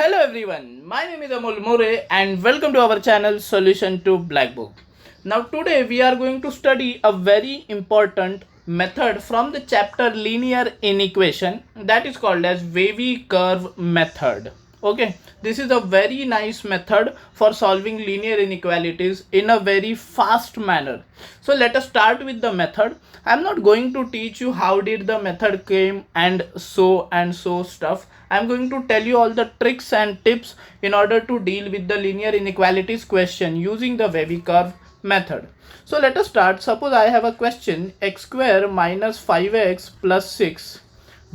Hello everyone, my name is Amol More and welcome to our channel Solution to Black Book. Now today we are going to study a very important method from the chapter Linear Inequation, that is called as wavy curve method. Okay, this is a very nice method for solving linear inequalities in a very fast manner. So let us start with the method. I am not going to teach you how did the method came and so stuff. I am going to tell you all the tricks and tips in order to deal with the linear inequalities question using the wavy curve method. So let us start. Suppose I have a question: x square minus 5x plus 6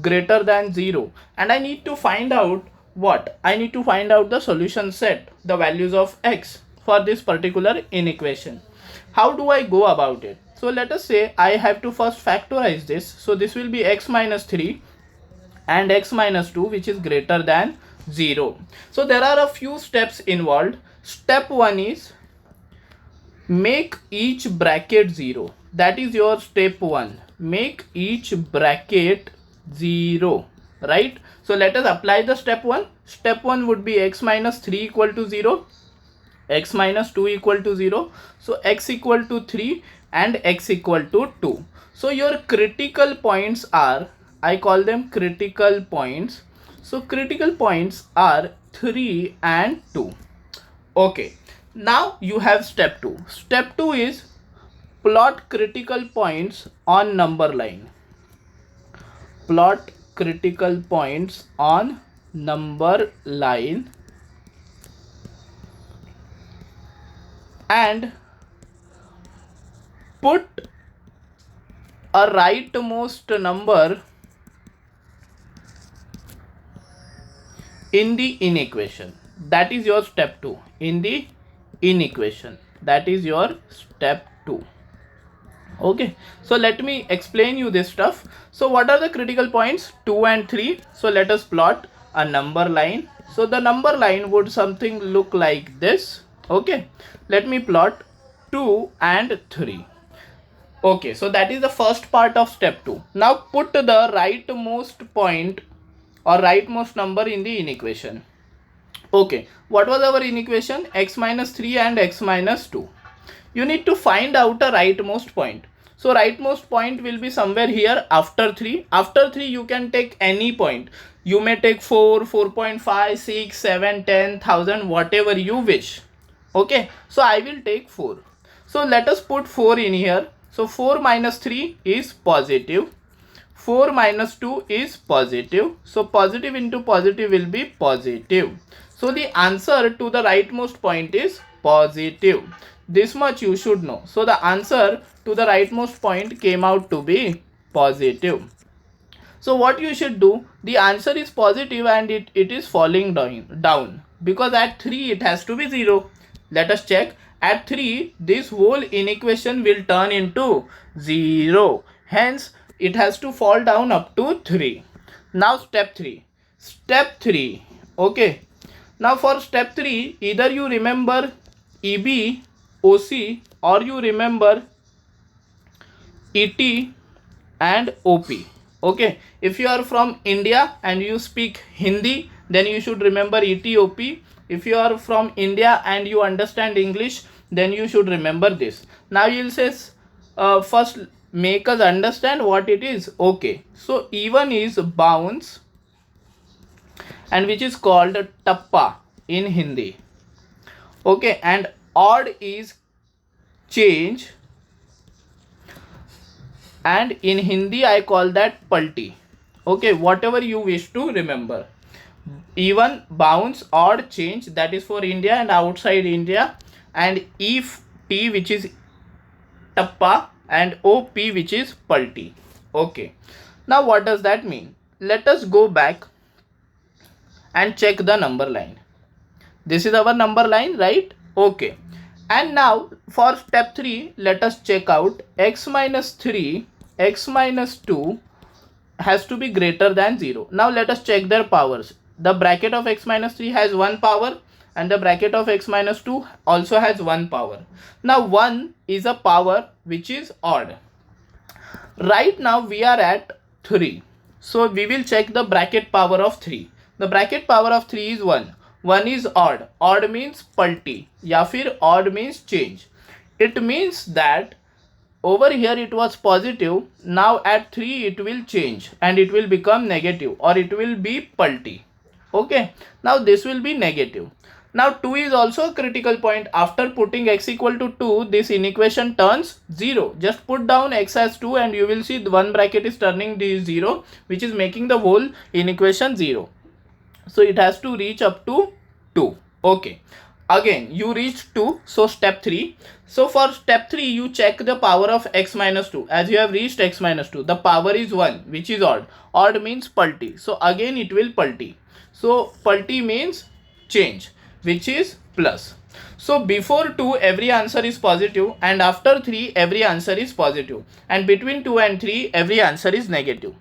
greater than 0, and I need to find out what? I need to find out the solution set, the values of x for this particular inequation. How do I go about it? So let us say I have to first factorize this. So this will be x minus 3 and x minus 2, which is greater than 0. So there are a few steps involved. Step 1 is make each bracket 0. That is your step 1. Make each bracket 0, right? So let us apply the step 1. Step 1 would be x minus 3 equal to 0, x minus 2 equal to 0. So x equal to 3 and x equal to 2. So your critical points are, I call them critical points. So critical points are 3 and 2. Okay, now you have step 2. Step 2 is plot critical points on number line. Plot critical points on number line and put a rightmost number in the inequation. That is your step 2. In the inequation, that is your step 2. Okay, so let me explain you this stuff. So what are the critical points? 2 and 3. So let us plot a number line. So the number line would something look like this. Okay, let me plot 2 and 3. Okay, so that is the first part of step 2. Now put the rightmost point or rightmost number in the inequation. Okay, what was our inequation? X minus 3 and x minus 2. You need to find out a rightmost point. So rightmost point will be somewhere here after 3. After 3 you can take any point. You may take 4, 4.5, 6, 7, 10, 1000, whatever you wish. Okay, so I will take 4. So let us put 4 in here. So 4 minus 3 is positive. 4 minus 2 is positive. So positive into positive will be positive. So the answer to the rightmost point is positive. This much you should know. So the answer to the rightmost point came out to be positive. So what you should do, the answer is positive and it is falling down because at 3 it has to be 0. Let us check. At 3 this whole inequation will turn into 0. Hence it has to fall down up to 3. Now step 3. Step 3. Okay. Now for step 3, either you remember EB, OC, or you remember ET and OP. Okay, if you are from India and you speak Hindi, then you should remember ETOP. If you are from India and you understand English, then you should remember this. Now you will say, first make us understand what it is. Okay, so even is bounce, and which is called tappa in Hindi. Okay, and odd is change, and in Hindi I call that palti. Okay, whatever you wish to remember. Even, bounce, odd, change, that is for India and outside India, and if T, which is tappa, and OP, which is palti. Okay, now what does that mean? Let us go back and check the number line. This is our number line, right? Okay, and now for step 3, let us check out x minus 3, x minus 2 has to be greater than 0. Now let us check their powers. The bracket of x minus 3 has 1 power and the bracket of x minus 2 also has 1 power. Now 1 is a power which is odd. Right now we are at 3. So we will check the bracket power of 3. The bracket power of 3 is 1. 1 is odd. Odd means पलटी या फिर odd means change. It means that over here it was positive, now at 3 it will change and it will become negative, or it will be palti. Okay, now this will be negative. Now 2 is also a critical point. After putting x equal to 2, this inequation turns 0. Just put down x as 2 and you will see the one bracket is turning the 0, which is making the whole inequation 0. So it has to reach up to 2. Okay, again you reach 2, so step 3. So for step 3 you check the power of x minus 2. As you have reached x minus 2, the power is 1, which is odd. Odd means palti, so again it will palti. So palti means change, which is plus. So before 2 every answer is positive, and after 3 every answer is positive, and between 2 and 3 every answer is negative.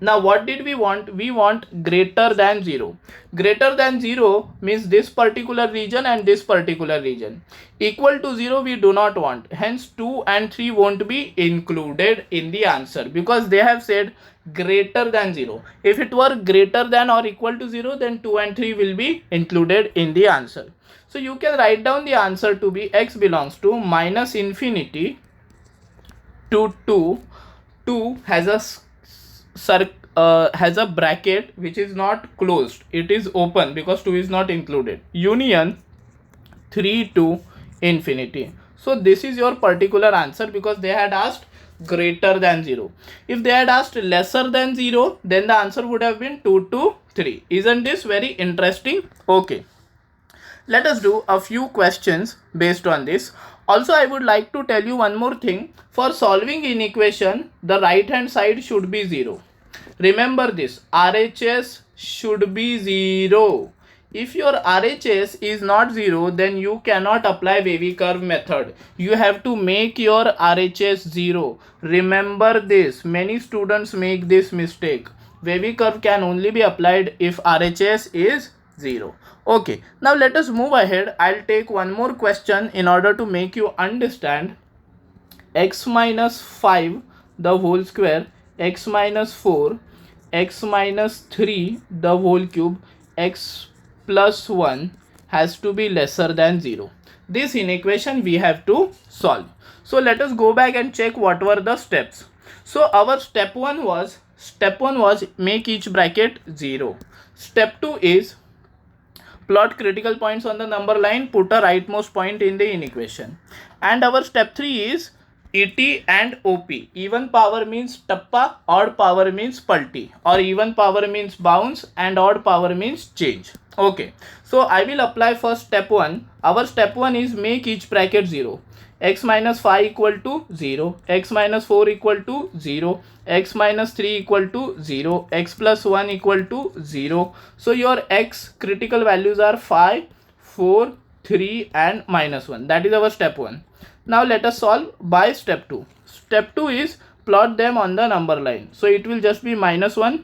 Now what did we want? We want greater than 0. Greater than 0 means this particular region and this particular region. Equal to 0 we do not want. Hence 2 and 3 won't be included in the answer, because they have said greater than 0. If it were greater than or equal to 0, then 2 and 3 will be included in the answer. So you can write down the answer to be x belongs to minus infinity to 2. 2 has a bracket which is not closed, it is open because 2 is not included, union 3 to infinity. So this is your particular answer, because they had asked greater than 0. If they had asked lesser than 0, then the answer would have been 2 to 3. Isn't this very interesting? Okay, let us do a few questions based on this. Also, I would like to tell you one more thing. For solving an equation, the right hand side should be 0. Remember this, RHS should be 0. If your RHS is not 0, then you cannot apply wavy curve method. You have to make your RHS 0. Remember this, many students make this mistake. Wavy curve can only be applied if RHS is 0. Okay, now let us move ahead. I'll take one more question in order to make you understand. X minus 5 the whole square, x minus 4, x minus 3 the whole cube, x plus 1 has to be lesser than 0. This inequation we have to solve. So let us go back and check what were the steps. So our step 1 was make each bracket 0. Step 2 is plot critical points on the number line, put a rightmost point in the inequation. And our step 3 is ET and OP. Even power means tappa, odd power means palti, or even power means bounce and odd power means change. Okay, so I will apply first step 1. Our step 1 is make each bracket 0. X minus 5 equal to 0, x minus 4 equal to 0, x minus 3 equal to 0, x plus 1 equal to 0. So your x critical values are 5, 4, 3 and minus 1. That is our step 1. Now let us solve by step 2. Step 2 is plot them on the number line. So it will just be minus 1,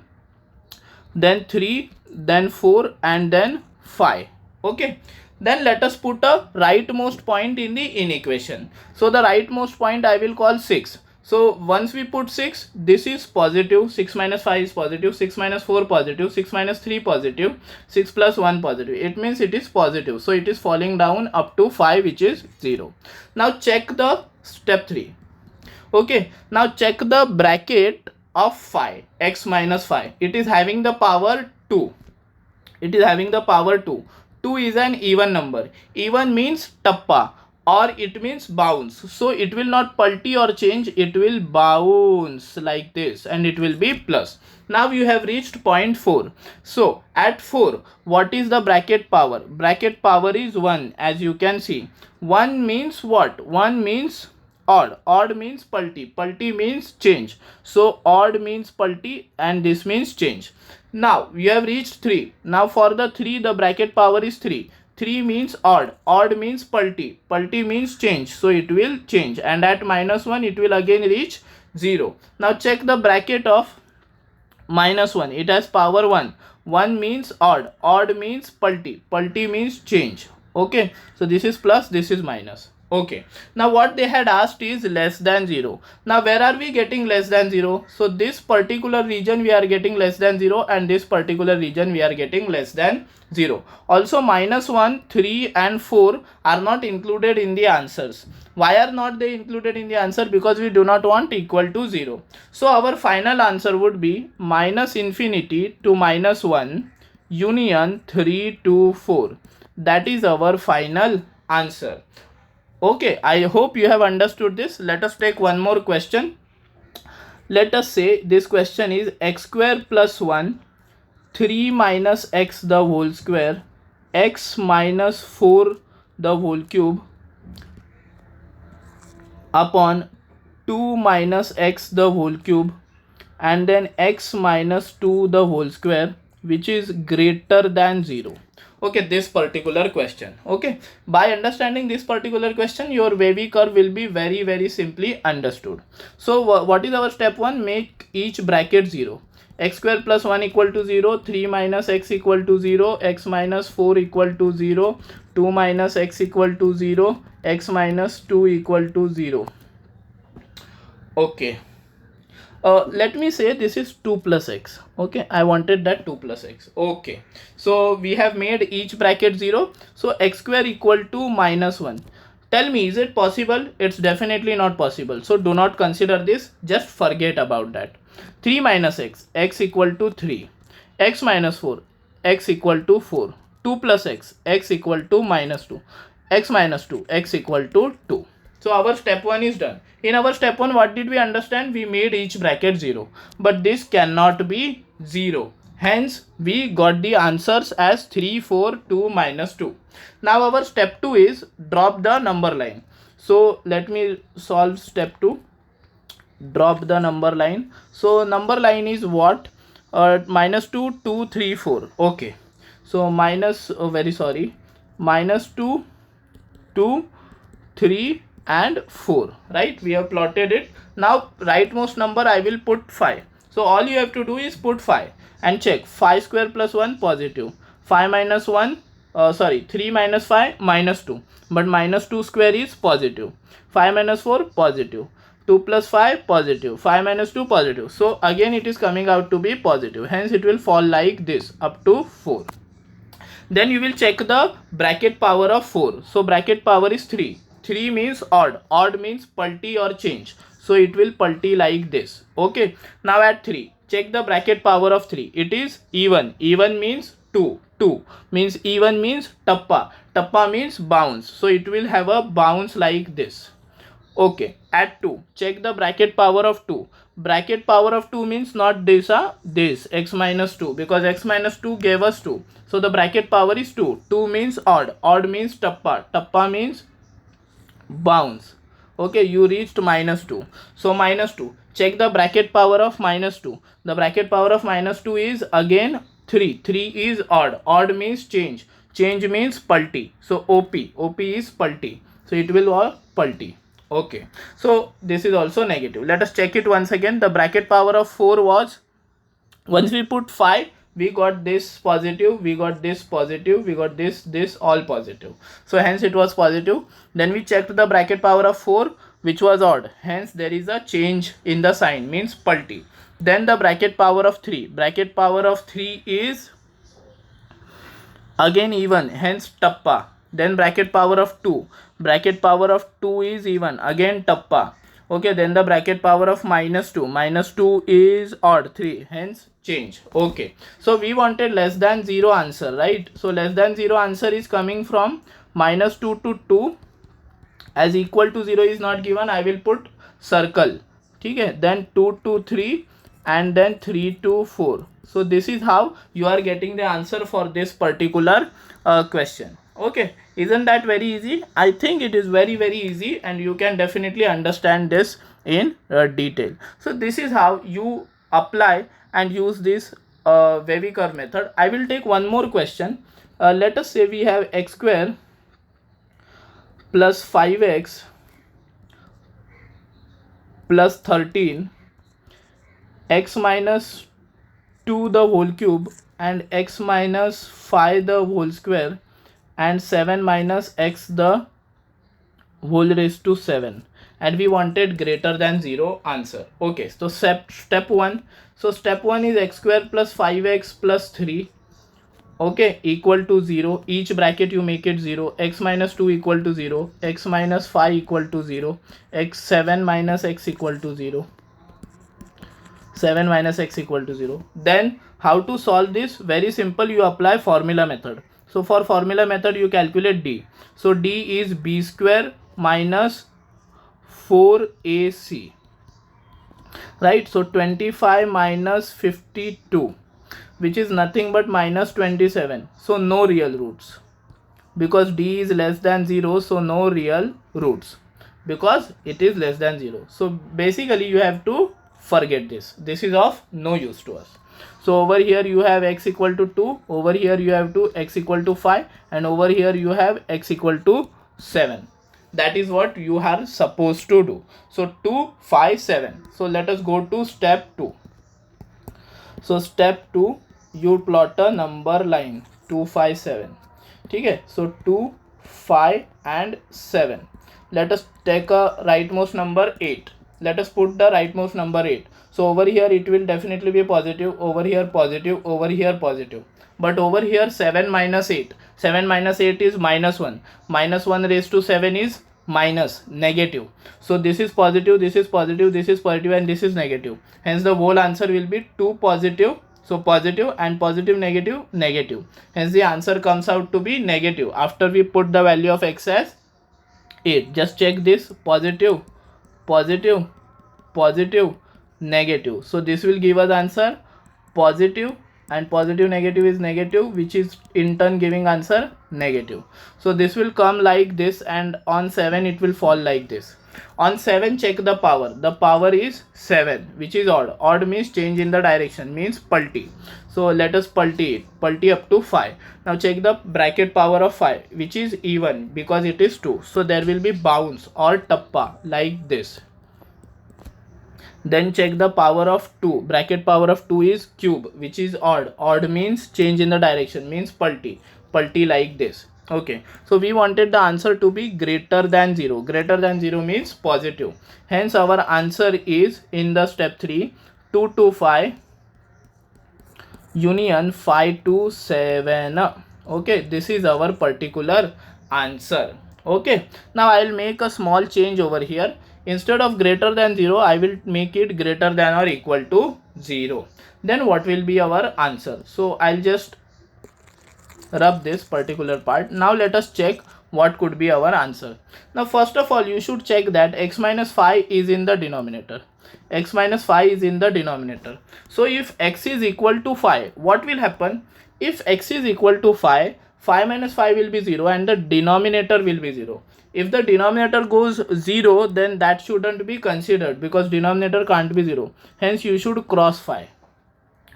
then 3, then 4 and then 5. Okay. Then let us put a rightmost point in the inequation. So the rightmost point I will call 6. So once we put 6, this is positive, 6 minus 5 is positive, 6 minus 4 positive, 6 minus 3 positive, 6 plus 1 positive. It means it is positive. So it is falling down up to 5, which is 0. Now check the step 3. Okay, now check the bracket of 5, x minus 5. It is having the power 2. It is having the power 2. 2 is an even number. Even means tappa, or it means bounce. So it will not palti or change, it will bounce like this and it will be plus. Now you have reached point 4. So at 4, what is the bracket power? Bracket power is 1, as you can see. 1 means what? 1 means odd. Odd means palti. Palti means change. So odd means palti and this means change. Now we have reached 3. Now for the 3, the bracket power is 3. 3 means odd. Odd means palti. Palti means change. So it will change. And at minus 1, it will again reach 0. Now check the bracket of minus 1. It has power 1. 1 means odd. Odd means palti. Palti means change. Okay. So this is plus, this is minus. Okay, now what they had asked is less than 0. Now where are we getting less than 0? So this particular region we are getting less than 0, and this particular region we are getting less than 0. Also -1, 3 and 4 are not included in the answers. Why are not they included in the answer? Because we do not want equal to 0. So our final answer would be -infinity to -1 union 3 to 4. That is our final answer. Okay, I hope you have understood this. Let us take one more question. Let us say this question is x square plus 1, 3 minus x the whole square, x minus 4 the whole cube upon 2 minus x the whole cube, and then x minus 2 the whole square, which is greater than 0. Okay, this particular question. Okay, by understanding this particular question, your wavy curve will be very simply understood. So what is our step 1? Make each bracket 0. X square plus 1 equal to 0, 3 minus x equal to 0, x minus 4 equal to 0, 2 minus x equal to 0, x minus 2 equal to 0. Okay, let me say this is 2 plus x. Okay, I wanted that 2 plus x. Okay, so we have made each bracket 0. So x square equal to -1. Tell me, is it possible? It's definitely not possible. So do not consider this. Just forget about that. 3 minus x, x equal to 3. X minus 4, x equal to 4. 2 plus x equal to -2. X minus 2, x equal to 2. So our step 1 is done. In our step 1, what did we understand? We made each bracket 0. But this cannot be 0. Hence, we got the answers as 3, 4, 2, -2. Now our step 2 is drop the number line. So let me solve step 2. Drop the number line. So number line is what? -2, 2, 3, 4. Okay. So -2, 2, 3 and 4, right? We have plotted it. Now rightmost number I will put 5. So all you have to do is put 5 and check. 5 square plus 1 positive, 5 minus 1 3 minus 5 -2, but -2 square is positive, 5 minus 4 positive, 2 plus 5 positive, 5 minus 2 positive. So again it is coming out to be positive, hence it will fall like this up to 4. Then you will check the bracket power of 4. So bracket power is 3. 3 means odd. Odd means pulti or change. So it will pulti like this. Okay. Now at 3, check the bracket power of 3. It is even. Even means 2. 2 means even means tappa. Tappa means bounce. So it will have a bounce like this. Okay, at 2, check the bracket power of 2. Bracket power of 2 means not this, this x minus 2, because x minus 2 gave us 2. So the bracket power is 2. 2 means odd. Odd means tappa. Tappa means bounce. Okay, you reached -2. So -2. Check the bracket power of -2. The bracket power of -2 is again 3. 3 is odd. Odd means change. Change means pulti. So OP. OP is pulti. So it will all pulti. Okay, so this is also negative. Let us check it once again. The bracket power of 4 was, once we put 5, we got this positive, we got this positive, we got this all positive. So hence it was positive. Then we checked the bracket power of 4, which was odd. Hence there is a change in the sign, means pulti. Then the bracket power of 3. Bracket power of 3 is again even, hence tappa. Then bracket power of 2. Bracket power of 2 is even, again tappa. Okay, then the bracket power of -2. -2 is odd, 3, hence change. Okay, so we wanted less than 0 answer, right? So less than 0 answer is coming from -2 to 2. As equal to 0 is not given, I will put circle. Okay, then 2 to 3 and then 3 to 4. So this is how you are getting the answer for this particular question. Okay, isn't that very easy? I think it is very easy, and you can definitely understand this in detail. So this is how you apply and use this wavy curve method. I will take one more question. Let us say we have x square plus 5x plus 13, x minus 2 the whole cube, and x minus 5 the whole square, and 7 minus x the whole raised to 7, and we wanted greater than 0 answer. Okay, so step 1. So step 1 is x square plus 5x plus 3, okay, equal to 0. Each bracket you make it 0. X minus 2 equal to 0. X minus 5 equal to 0. X7 minus x equal to 0. 7 minus x equal to 0. Then how to solve this? Very simple, you apply formula method. So for formula method you calculate d. So d is b square minus 4ac, right? So 25 minus 52, which is nothing but minus 27. So no real roots, because d is less than 0, so no real roots because it is less than 0. So basically you have to forget this. This is of no use to us. So over here you have x equal to 2, over here you have to x equal to 5, and over here you have x equal to 7. That is what you are supposed to do. So 2, 5, 7. So let us go to step 2. So step 2, you plot a number line 2, 5, 7. Okay, so 2, 5 and 7. Let us take a rightmost number 8. Let us put the rightmost number 8. So over here it will definitely be positive, over here positive, over here positive. But over here 7 minus 8. 7 minus 8 is minus 1. Minus 1 raised to 7 is minus, negative. So this is positive, this is positive, this is positive, and this is negative. Hence the whole answer will be 2 positive. So positive and positive, negative, negative. Hence the answer comes out to be negative after we put the value of x as 8. Just check this: positive, positive, positive, negative. So this will give us answer positive, and positive negative is negative, which is in turn giving answer negative. So this will come like this, and on 7 it will fall like this. On 7 check the power. The power is 7, which is odd. Odd means change in the direction, means pulti. So let us pulti it. Pulti up to 5. Now check the bracket power of 5, which is even because it is 2. So there will be bounce or tappa like this. Then check the power of 2. Bracket power of 2 is cube, which is odd. Odd means change in the direction, means pulti. Pulti like this. Okay, so we wanted the answer to be greater than 0. Greater than 0 means positive. Hence our answer is in the step 3, 2 to 5 union 5 to 7. Okay, this is our particular answer. Okay, now I will make a small change over here. Instead of greater than 0, I will make it greater than or equal to 0. Then what will be our answer? So I'll just rub this particular part. Now let us check what could be our answer. Now first of all you should check that x minus 5 is in the denominator. X minus 5 is in the denominator. So if x is equal to 5, what will happen? If x is equal to 5, 5 minus 5 will be 0 and the denominator will be 0. If the denominator goes 0, then that shouldn't be considered because denominator can't be 0. Hence you should cross 5.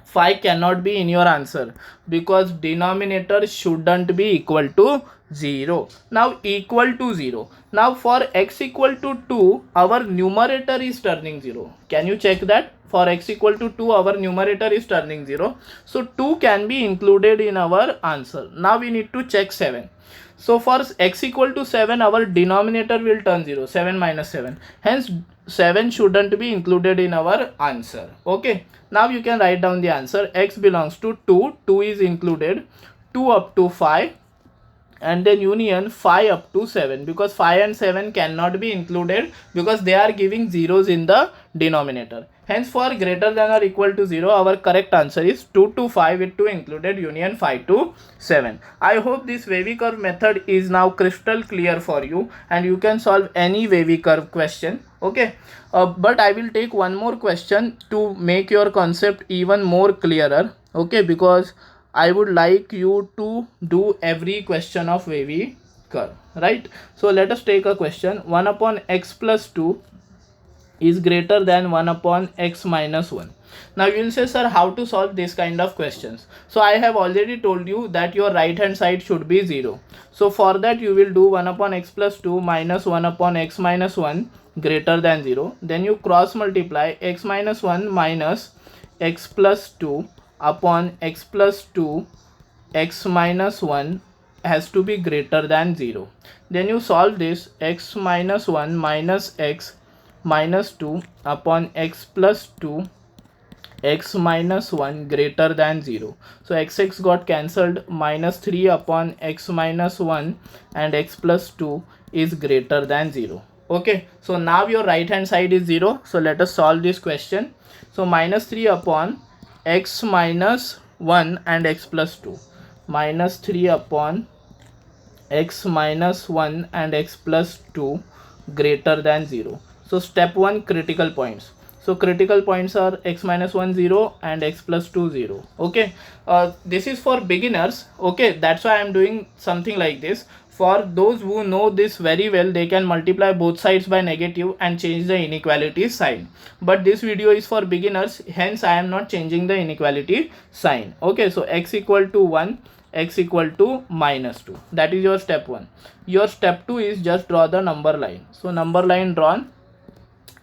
5 cannot be in your answer because denominator shouldn't be equal to 0. Now equal to 0. Now for x equal to 2, our numerator is turning 0. Can you check that? For x equal to 2, our numerator is turning 0. So 2 can be included in our answer. Now we need to check 7. So for x equal to 7, our denominator will turn 0. 7 minus 7. Hence 7 shouldn't be included in our answer. Okay. Now you can write down the answer. X belongs to 2. 2 is included. 2 up to 5. And then union 5 up to 7, because 5 and 7 cannot be included because they are giving zeros in the denominator. Hence for greater than or equal to 0, our correct answer is 2 to 5 with 2 included, union 5 to 7. I hope this wavy curve method is now crystal clear for you and you can solve any wavy curve question. Okay, but I will take one more question to make your concept even more clearer. Okay, because I would like you to do every question of wavy curve, right? So let us take a question. 1 upon x plus 2 is greater than 1 upon x minus 1. Now you will say, sir, how to solve this kind of questions? So I have already told you that your right hand side should be 0. So for that you will do 1 upon x plus 2 minus 1 upon x minus 1 greater than 0. Then you cross multiply x minus 1 minus x plus 2 upon x plus 2 x minus 1 has to be greater than 0. Then you solve this, x minus 1 minus x minus 2 upon x plus 2, x minus 1 greater than 0. So x got cancelled, minus 3 upon x minus 1 and x plus 2 is greater than 0. Okay, so now your right hand side is 0. So let us solve this question. So minus 3 upon x minus 1 and x plus 2, minus 3 upon x minus 1 and x plus 2 greater than 0. So step 1, critical points. So critical points are x minus 1 0 and x plus 2 0. Okay, this is for beginners. Okay, that's why I am doing something like this. For those who know this very well, they can multiply both sides by negative and change the inequality sign. But this video is for beginners, hence I am not changing the inequality sign. Okay, so x equal to 1, x equal to minus 2. That is your step 1. Your step 2 is just draw the number line. So number line drawn,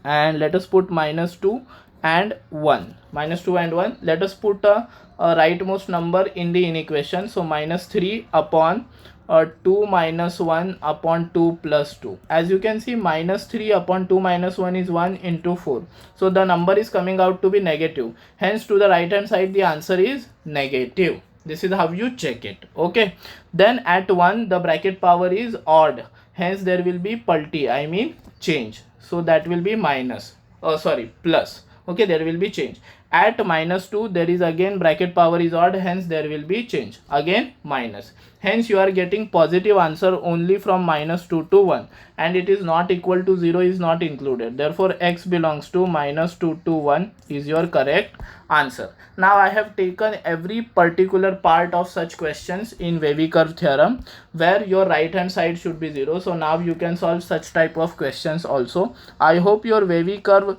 and let us put minus 2 and 1. Minus 2 and 1. Let us put a rightmost number in the inequation. So minus 3 upon 2 minus 1 upon 2 plus 2. As you can see, minus 3 upon 2 minus 1 is 1 into 4. So the number is coming out to be negative. Hence to the right hand side the answer is negative. This is how you check it. Okay, then at 1 the bracket power is odd, hence there will be pulti, I mean change. So that will be minus, plus. Okay, there will be change. At minus 2 there is again bracket power is odd, hence there will be change, again minus. Hence you are getting positive answer only from minus 2 to 1, and it is not equal to 0 is not included. Therefore x belongs to minus 2 to 1 is your correct answer. Now I have taken every particular part of such questions in Wavy curve theorem where your right hand side should be 0. So now you can solve such type of questions also. I hope your Wavy curve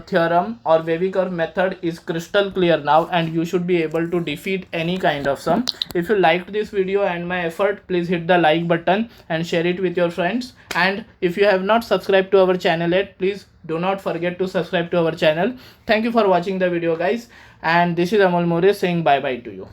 theorem or Wavy curve method is crystal clear now, and you should be able to defeat any kind of sum. If you liked this video and my effort, please hit the like button and share it with your friends. And if you have not subscribed to our channel yet, please do not forget to subscribe to our channel. Thank you for watching the video, guys, and this is Amol More saying bye bye to you.